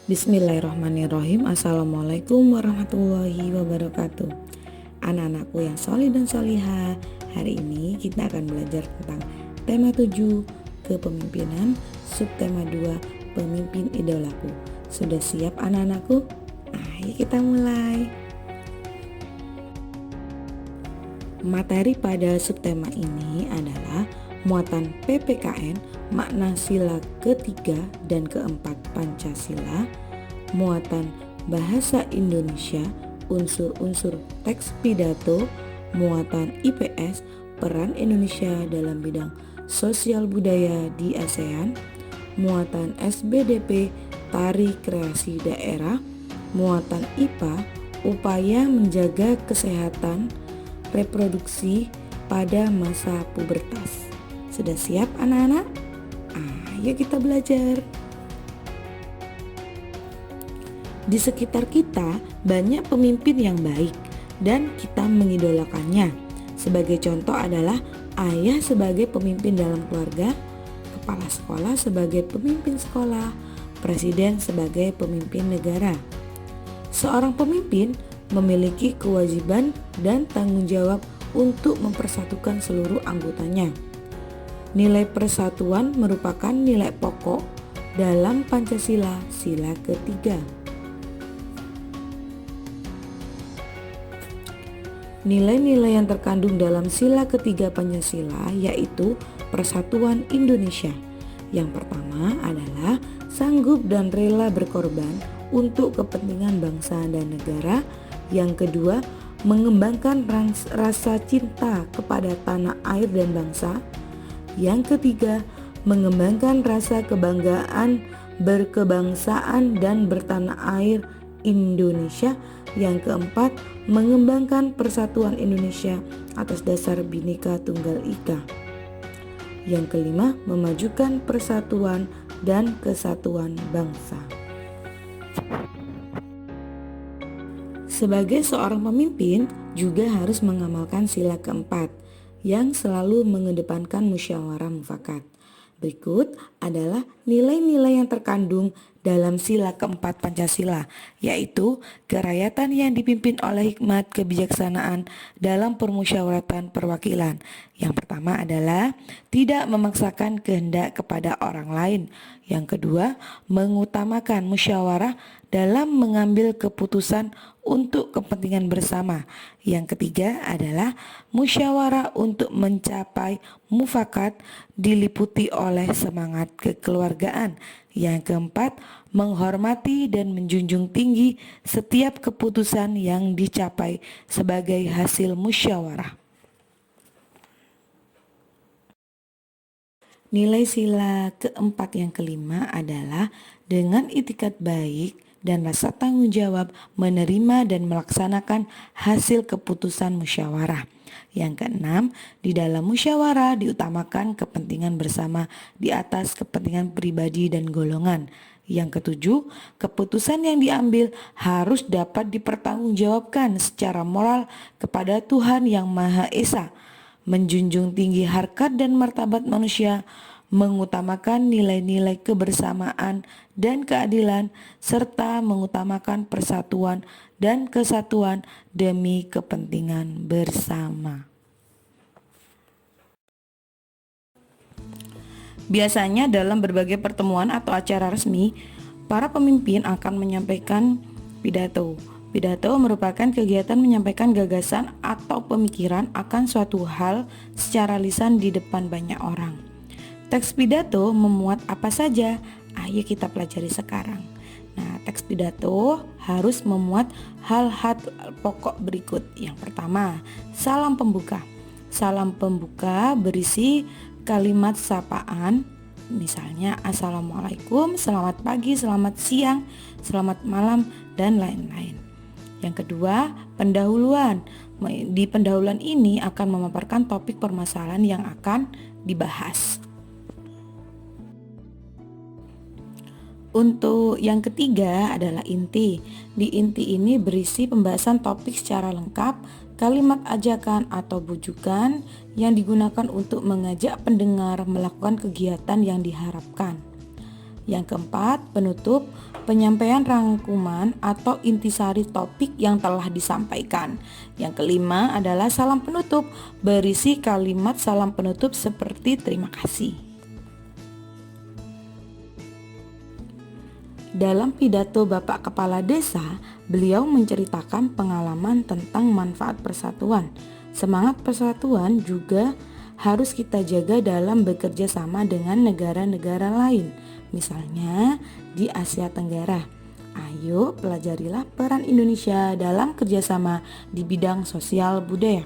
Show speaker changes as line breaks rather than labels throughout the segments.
Bismillahirrahmanirrahim. Assalamualaikum warahmatullahi wabarakatuh. Anak-anakku yang solih dan solihah, hari ini kita akan belajar tentang tema 7 kepemimpinan, subtema 2 pemimpin idolaku. Sudah siap anak-anakku? Ayo kita mulai. Materi pada subtema ini adalah muatan PPKN, makna sila ketiga dan keempat Pancasila, muatan bahasa Indonesia, unsur-unsur teks pidato, muatan IPS, peran Indonesia dalam bidang sosial budaya di ASEAN, muatan SBDP, tari kreasi daerah, muatan IPA, upaya menjaga kesehatan reproduksi pada masa pubertas. Sudah siap anak-anak? Ayo kita belajar. Di sekitar kita banyak pemimpin yang baik dan kita mengidolakannya. Sebagai contoh adalah ayah sebagai pemimpin dalam keluarga, kepala sekolah sebagai pemimpin sekolah, presiden sebagai pemimpin negara. Seorang pemimpin memiliki kewajiban dan tanggung jawab untuk mempersatukan seluruh anggotanya. Nilai persatuan merupakan nilai pokok dalam Pancasila sila ketiga. Nilai-nilai yang terkandung dalam sila ketiga Pancasila yaitu persatuan Indonesia. Yang pertama adalah sanggup dan rela berkorban untuk kepentingan bangsa dan negara. Yang kedua, mengembangkan rasa cinta kepada tanah air dan bangsa. Yang ketiga, mengembangkan rasa kebanggaan berkebangsaan dan bertanah air Indonesia. Yang keempat, mengembangkan persatuan Indonesia atas dasar Bhinneka Tunggal Ika. Yang kelima, memajukan persatuan dan kesatuan bangsa. Sebagai seorang pemimpin juga harus mengamalkan sila keempat yang selalu mengedepankan musyawarah mufakat. Berikut adalah nilai-nilai yang terkandung dalam sila keempat Pancasila, yaitu kerakyatan yang dipimpin oleh hikmat kebijaksanaan dalam permusyawaratan perwakilan. Yang pertama adalah tidak memaksakan kehendak kepada orang lain. Yang kedua, mengutamakan musyawarah dalam mengambil keputusan untuk kepentingan bersama. Yang ketiga adalah musyawarah untuk mencapai mufakat diliputi oleh semangat kekeluargaan. Yang keempat, menghormati dan menjunjung tinggi setiap keputusan yang dicapai sebagai hasil musyawarah. Nilai sila keempat yang kelima adalah dengan itikad baik dan rasa tanggung jawab menerima dan melaksanakan hasil keputusan musyawarah. Yang keenam, di dalam musyawarah diutamakan kepentingan bersama di atas kepentingan pribadi dan golongan. Yang ketujuh, keputusan yang diambil harus dapat dipertanggungjawabkan secara moral kepada Tuhan Yang Maha Esa. Menjunjung tinggi harkat dan martabat manusia, mengutamakan nilai-nilai kebersamaan dan keadilan, serta mengutamakan persatuan dan kesatuan demi kepentingan bersama. Biasanya dalam berbagai pertemuan atau acara resmi, para pemimpin akan menyampaikan pidato. Pidato merupakan kegiatan menyampaikan gagasan atau pemikiran akan suatu hal secara lisan di depan banyak orang. Teks pidato memuat apa saja? Ayo kita pelajari sekarang. Nah, teks pidato harus memuat hal-hal pokok berikut. Yang pertama, salam pembuka. Salam pembuka berisi kalimat sapaan, misalnya Assalamualaikum, selamat pagi, selamat siang, selamat malam, dan lain-lain. Yang kedua, pendahuluan. Di pendahuluan ini akan memaparkan topik permasalahan yang akan dibahas. Untuk yang ketiga adalah inti. Di inti ini berisi pembahasan topik secara lengkap, kalimat ajakan atau bujukan yang digunakan untuk mengajak pendengar melakukan kegiatan yang diharapkan. Yang keempat, penutup, penyampaian rangkuman atau intisari topik yang telah disampaikan. Yang kelima adalah salam penutup, berisi kalimat salam penutup seperti terima kasih. Dalam pidato Bapak Kepala Desa, beliau menceritakan pengalaman tentang manfaat persatuan. Semangat persatuan juga harus kita jaga dalam bekerja sama dengan negara-negara lain, misalnya di Asia Tenggara. Ayo pelajarilah peran Indonesia dalam kerjasama di bidang sosial budaya.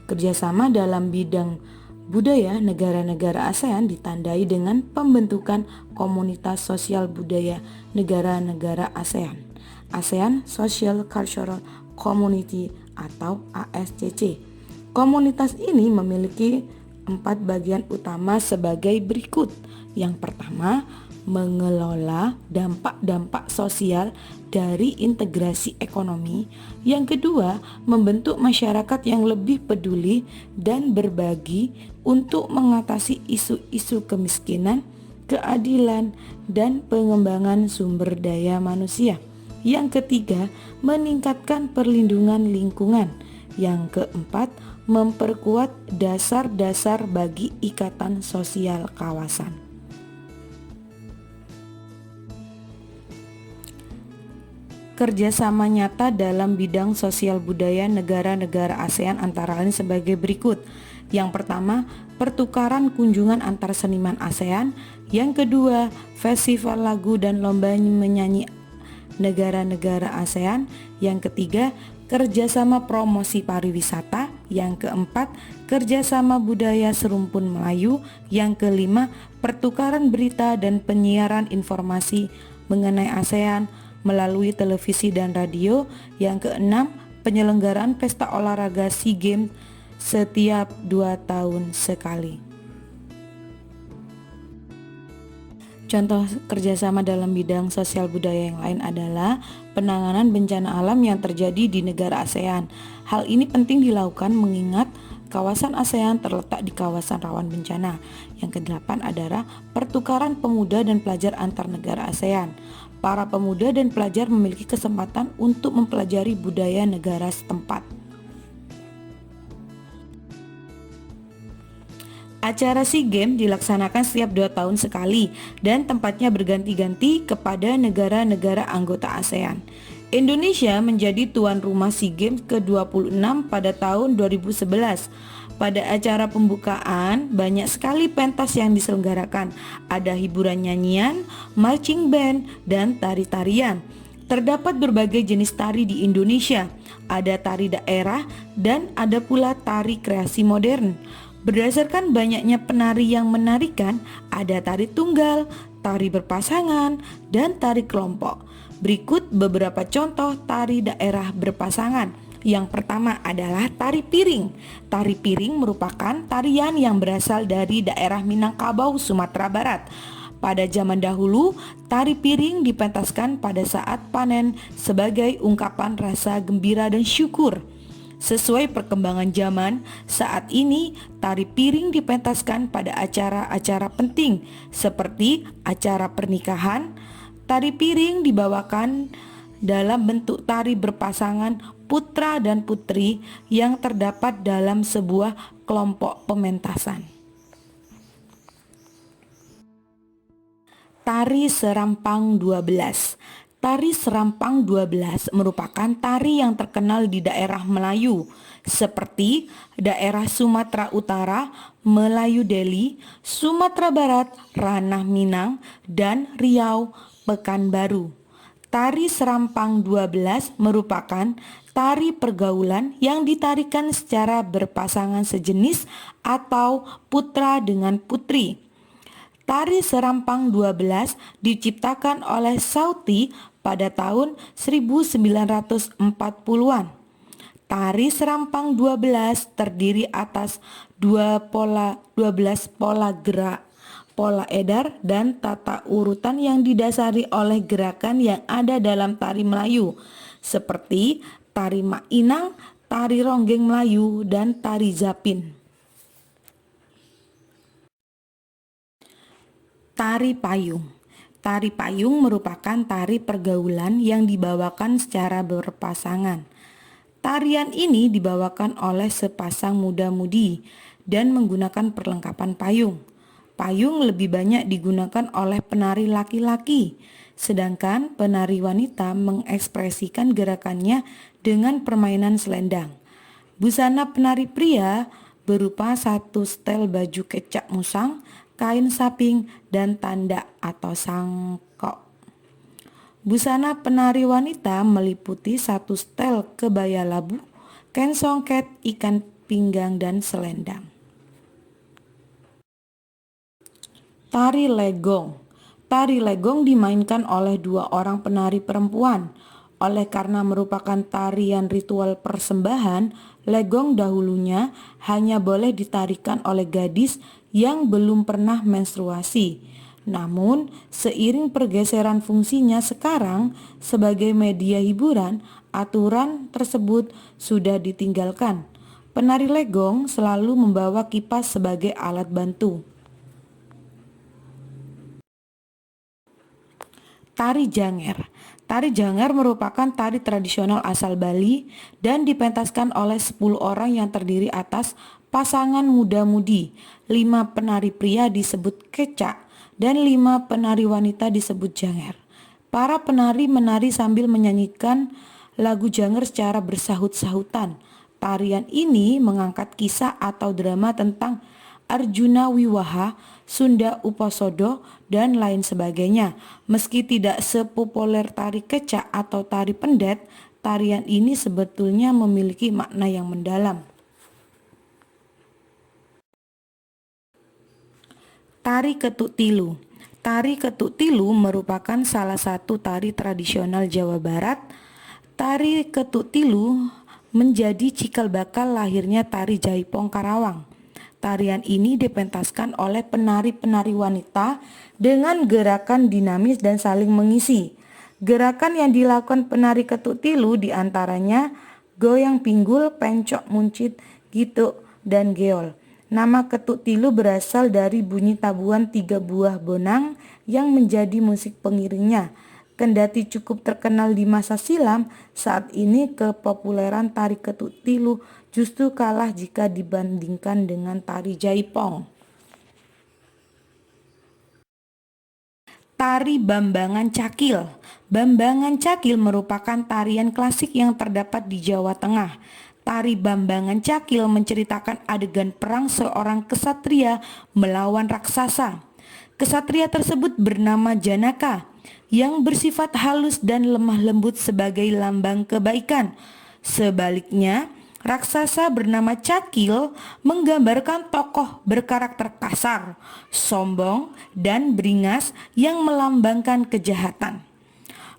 Kerjasama dalam bidang budaya negara-negara ASEAN ditandai dengan pembentukan Komunitas Sosial Budaya Negara-negara ASEAN, ASEAN Social Cultural Community atau ASCC. Komunitas ini memiliki 4 bagian utama sebagai berikut. Yang pertama, mengelola dampak-dampak sosial dari integrasi ekonomi. Yang kedua, membentuk masyarakat yang lebih peduli dan berbagi untuk mengatasi isu-isu kemiskinan, keadilan, dan pengembangan sumber daya manusia. Yang ketiga, meningkatkan perlindungan lingkungan. Yang keempat, memperkuat dasar-dasar bagi ikatan sosial kawasan. Kerjasama nyata dalam bidang sosial budaya negara-negara ASEAN antara lain sebagai berikut. Yang pertama, pertukaran kunjungan antar seniman ASEAN. Yang kedua, festival lagu dan lomba menyanyi negara-negara ASEAN. Yang ketiga, kerjasama promosi pariwisata. Yang keempat, kerjasama budaya serumpun Melayu. Yang kelima, pertukaran berita dan penyiaran informasi mengenai ASEAN melalui televisi dan radio. Yang keenam, penyelenggaraan pesta olahraga SEA Games setiap 2 tahun sekali. Contoh kerjasama dalam bidang sosial budaya yang lain adalah penanganan bencana alam yang terjadi di negara ASEAN. Hal ini penting dilakukan mengingat kawasan ASEAN terletak di kawasan rawan bencana. Yang kedelapan adalah pertukaran pemuda dan pelajar antar negara ASEAN. Para pemuda dan pelajar memiliki kesempatan untuk mempelajari budaya negara setempat. Acara SEA Games dilaksanakan setiap 2 tahun sekali dan tempatnya berganti-ganti kepada negara-negara anggota ASEAN. Indonesia menjadi tuan rumah SEA Games ke-26 pada tahun 2011. Pada acara pembukaan, banyak sekali pentas yang diselenggarakan. Ada hiburan nyanyian, marching band, dan tari-tarian. Terdapat berbagai jenis tari di Indonesia. Ada tari daerah dan ada pula tari kreasi modern. Berdasarkan banyaknya penari yang menarikan, ada tari tunggal, tari berpasangan, dan tari kelompok. Berikut beberapa contoh tari daerah berpasangan. Yang pertama adalah tari piring. Tari piring merupakan tarian yang berasal dari daerah Minangkabau, Sumatera Barat. Pada zaman dahulu, tari piring dipentaskan pada saat panen sebagai ungkapan rasa gembira dan syukur. Sesuai perkembangan zaman, saat ini tari piring dipentaskan pada acara-acara penting seperti acara pernikahan. Tari piring dibawakan dalam bentuk tari berpasangan putra dan putri yang terdapat dalam sebuah kelompok pementasan. Tari Serampang 12. Tari Serampang 12 merupakan tari yang terkenal di daerah Melayu seperti daerah Sumatera Utara, Melayu Deli, Sumatera Barat, Ranah Minang, dan Riau, Pekanbaru. Tari Serampang 12 merupakan tari pergaulan yang ditarikan secara berpasangan sejenis atau putra dengan putri. Tari Serampang 12 diciptakan oleh Sauti pada tahun 1940-an. Tari Serampang 12 terdiri atas 12 pola gerak, pola edar, dan tata urutan yang didasari oleh gerakan yang ada dalam tari Melayu seperti tari Mak Inang, tari Ronggeng Melayu, dan tari Zapin. Tari payung. Tari payung merupakan tari pergaulan yang dibawakan secara berpasangan. Tarian ini dibawakan oleh sepasang muda-mudi dan menggunakan perlengkapan payung. Payung lebih banyak digunakan oleh penari laki-laki, sedangkan penari wanita mengekspresikan gerakannya dengan permainan selendang. Busana penari pria berupa satu setel baju kecak musang, kain saping, dan tanda atau sangkok. Busana penari wanita meliputi satu setel kebaya labu, kain songket, ikan pinggang, dan selendang. Tari legong. Tari legong dimainkan oleh dua orang penari perempuan. Oleh karena merupakan tarian ritual persembahan, legong dahulunya hanya boleh ditarikan oleh gadis yang belum pernah menstruasi. Namun, seiring pergeseran fungsinya sekarang sebagai media hiburan, aturan tersebut sudah ditinggalkan. Penari legong selalu membawa kipas sebagai alat bantu. Tari Janger. Tari Janger merupakan tari tradisional asal Bali dan dipentaskan oleh 10 orang yang terdiri atas pasangan muda-mudi. 5 penari pria disebut kecak dan 5 penari wanita disebut Janger. Para penari menari sambil menyanyikan lagu Janger secara bersahut-sahutan. Tarian ini mengangkat kisah atau drama tentang Arjuna Wiwaha, Sunda Upasodo, dan lain sebagainya. Meski tidak sepopuler tari kecak atau tari pendet, tarian ini sebetulnya memiliki makna yang mendalam. Tari Ketuk Tilu. Tari Ketuk Tilu merupakan salah satu tari tradisional Jawa Barat. Tari Ketuk Tilu menjadi cikal bakal lahirnya tari Jaipong Karawang. Tarian ini dipentaskan oleh penari-penari wanita dengan gerakan dinamis dan saling mengisi. Gerakan yang dilakukan penari Ketuk Tilu diantaranya goyang pinggul, pencok muncit, gituk, dan geol. Nama Ketuk Tilu berasal dari bunyi tabuhan 3 buah bonang yang menjadi musik pengiringnya. Kendati cukup terkenal di masa silam, saat ini kepopuleran tari Ketuk Tilu justru kalah jika dibandingkan dengan tari Jaipong. Tari Bambangan Cakil. Bambangan Cakil merupakan tarian klasik yang terdapat di Jawa Tengah. Tari Bambangan Cakil menceritakan adegan perang seorang kesatria melawan raksasa. Kesatria tersebut bernama Janaka yang bersifat halus dan lemah lembut sebagai lambang kebaikan. Sebaliknya, raksasa bernama Cakil menggambarkan tokoh berkarakter kasar, sombong, dan beringas yang melambangkan kejahatan.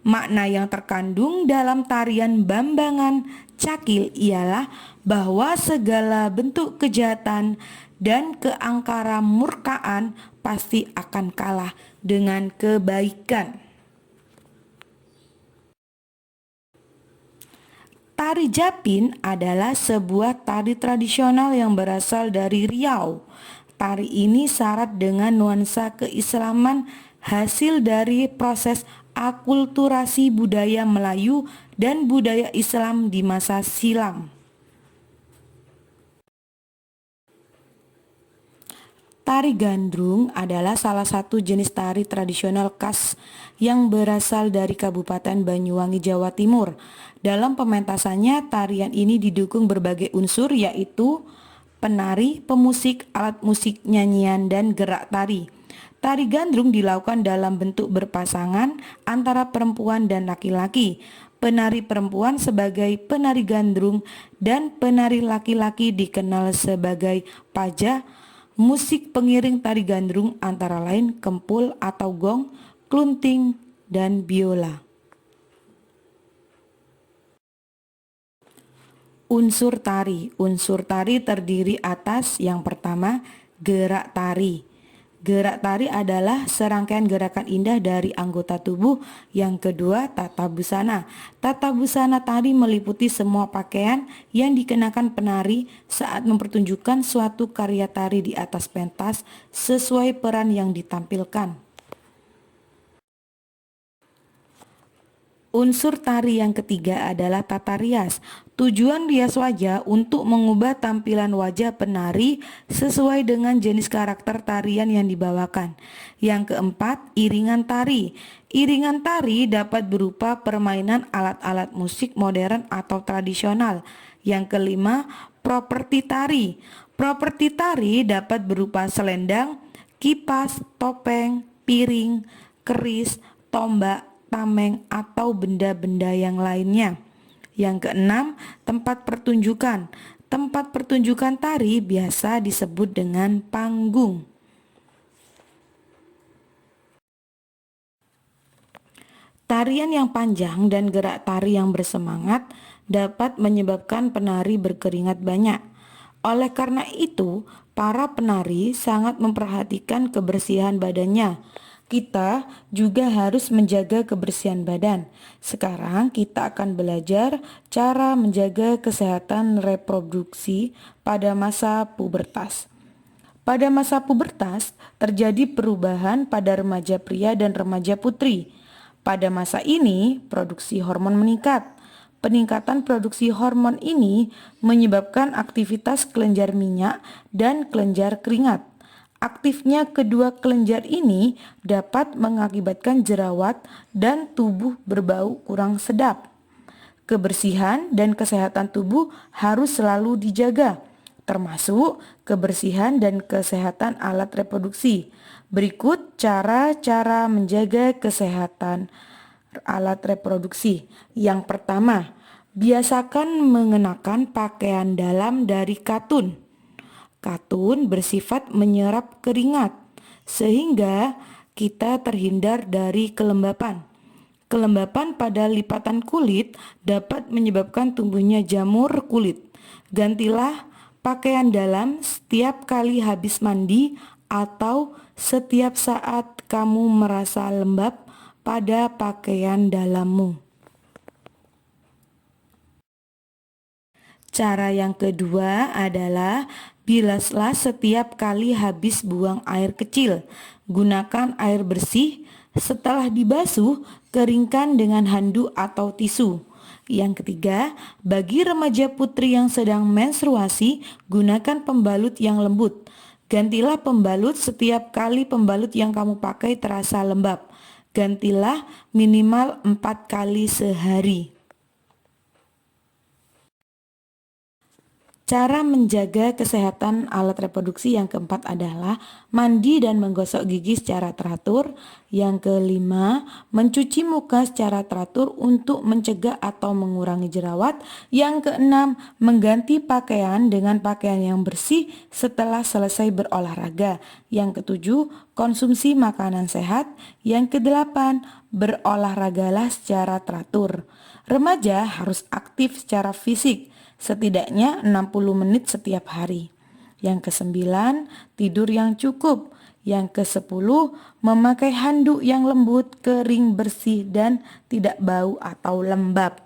Makna yang terkandung dalam tarian Bambangan Cakil ialah bahwa segala bentuk kejahatan dan keangkara murkaan pasti akan kalah dengan kebaikan. Tari Japin adalah sebuah tari tradisional yang berasal dari Riau. Tari ini syarat dengan nuansa keislaman hasil dari proses akulturasi budaya Melayu dan budaya Islam di masa silam. Tari gandrung adalah salah satu jenis tari tradisional khas yang berasal dari Kabupaten Banyuwangi, Jawa Timur. Dalam pementasannya, tarian ini didukung berbagai unsur yaitu penari, pemusik, alat musik, nyanyian, dan gerak tari. Tari gandrung dilakukan dalam bentuk berpasangan antara perempuan dan laki-laki. Penari perempuan sebagai penari gandrung dan penari laki-laki dikenal sebagai paja. Musik pengiring tari gandrung antara lain kempul atau gong, klunting, dan biola. Unsur tari. Unsur tari terdiri atas yang pertama gerak tari. Gerak tari adalah serangkaian gerakan indah dari anggota tubuh. Yang kedua, tata busana. Tata busana tari meliputi semua pakaian yang dikenakan penari saat mempertunjukkan suatu karya tari di atas pentas sesuai peran yang ditampilkan. Unsur tari yang ketiga adalah tata rias. Tujuan rias wajah untuk mengubah tampilan wajah penari sesuai dengan jenis karakter tarian yang dibawakan. Yang keempat, iringan tari. Iringan tari dapat berupa permainan alat-alat musik modern atau tradisional. Yang kelima, properti tari. Properti tari dapat berupa selendang, kipas, topeng, piring, keris, tombak, tameng, atau benda-benda yang lainnya. Yang keenam, tempat pertunjukan. Tempat pertunjukan tari biasa disebut dengan panggung. Tarian yang panjang dan gerak tari yang bersemangat dapat menyebabkan penari berkeringat banyak. Oleh karena itu, para penari sangat memperhatikan kebersihan badannya. Kita juga harus menjaga kebersihan badan. Sekarang kita akan belajar cara menjaga kesehatan reproduksi pada masa pubertas. Pada masa pubertas, terjadi perubahan pada remaja pria dan remaja putri. Pada masa ini, produksi hormon meningkat. Peningkatan produksi hormon ini menyebabkan aktivitas kelenjar minyak dan kelenjar keringat. Aktifnya kedua kelenjar ini dapat mengakibatkan jerawat dan tubuh berbau kurang sedap. Kebersihan dan kesehatan tubuh harus selalu dijaga, termasuk kebersihan dan kesehatan alat reproduksi. Berikut cara-cara menjaga kesehatan alat reproduksi. Yang pertama, biasakan mengenakan pakaian dalam dari katun. Katun bersifat menyerap keringat, sehingga kita terhindar dari kelembapan. Kelembapan pada lipatan kulit dapat menyebabkan tumbuhnya jamur kulit. Gantilah pakaian dalam setiap kali habis mandi atau setiap saat kamu merasa lembab pada pakaian dalammu. Cara yang kedua adalah bilaslah setiap kali habis buang air kecil. Gunakan air bersih. Setelah dibasuh, keringkan dengan handuk atau tisu. Yang ketiga, bagi remaja putri yang sedang menstruasi, gunakan pembalut yang lembut. Gantilah pembalut setiap kali pembalut yang kamu pakai terasa lembab. Gantilah minimal 4 kali sehari. Cara menjaga kesehatan alat reproduksi yang keempat adalah mandi dan menggosok gigi secara teratur. Yang kelima, mencuci muka secara teratur untuk mencegah atau mengurangi jerawat. Yang keenam, mengganti pakaian dengan pakaian yang bersih setelah selesai berolahraga. Yang ketujuh, konsumsi makanan sehat. Yang kedelapan, berolahragalah secara teratur. Remaja harus aktif secara fisik, setidaknya 60 menit setiap hari. Yang kesembilan, tidur yang cukup. Yang kesepuluh, memakai handuk yang lembut, kering, bersih, dan tidak bau atau lembab.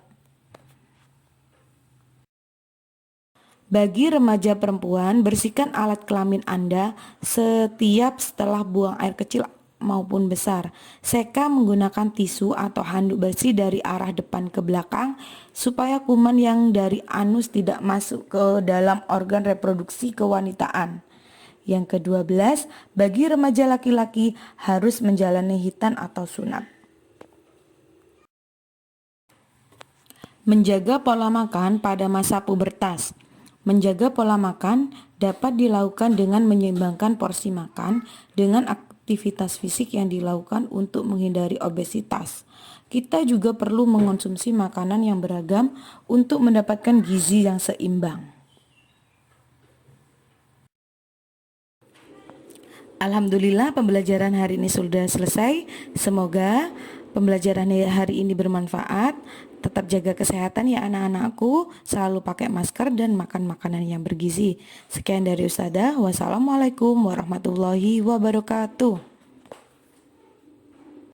Bagi remaja perempuan, bersihkan alat kelamin Anda setiap setelah buang air kecil maupun besar. Seka menggunakan tisu atau handuk bersih dari arah depan ke belakang supaya kuman yang dari anus tidak masuk ke dalam organ reproduksi kewanitaan. Yang ke-12, bagi remaja laki-laki harus menjalani khitan atau sunat. Menjaga pola makan pada masa pubertas. Menjaga pola makan dapat dilakukan dengan menyeimbangkan porsi makan dengan aktivitas fisik yang dilakukan untuk menghindari obesitas. Kita juga perlu mengonsumsi makanan yang beragam untuk mendapatkan gizi yang seimbang. Alhamdulillah, pembelajaran hari ini sudah selesai. Semoga pembelajaran hari ini bermanfaat. Tetap jaga kesehatan ya anak-anakku. Selalu pakai masker dan makan makanan yang bergizi. Sekian dari Ustazah. Wassalamualaikum warahmatullahi wabarakatuh.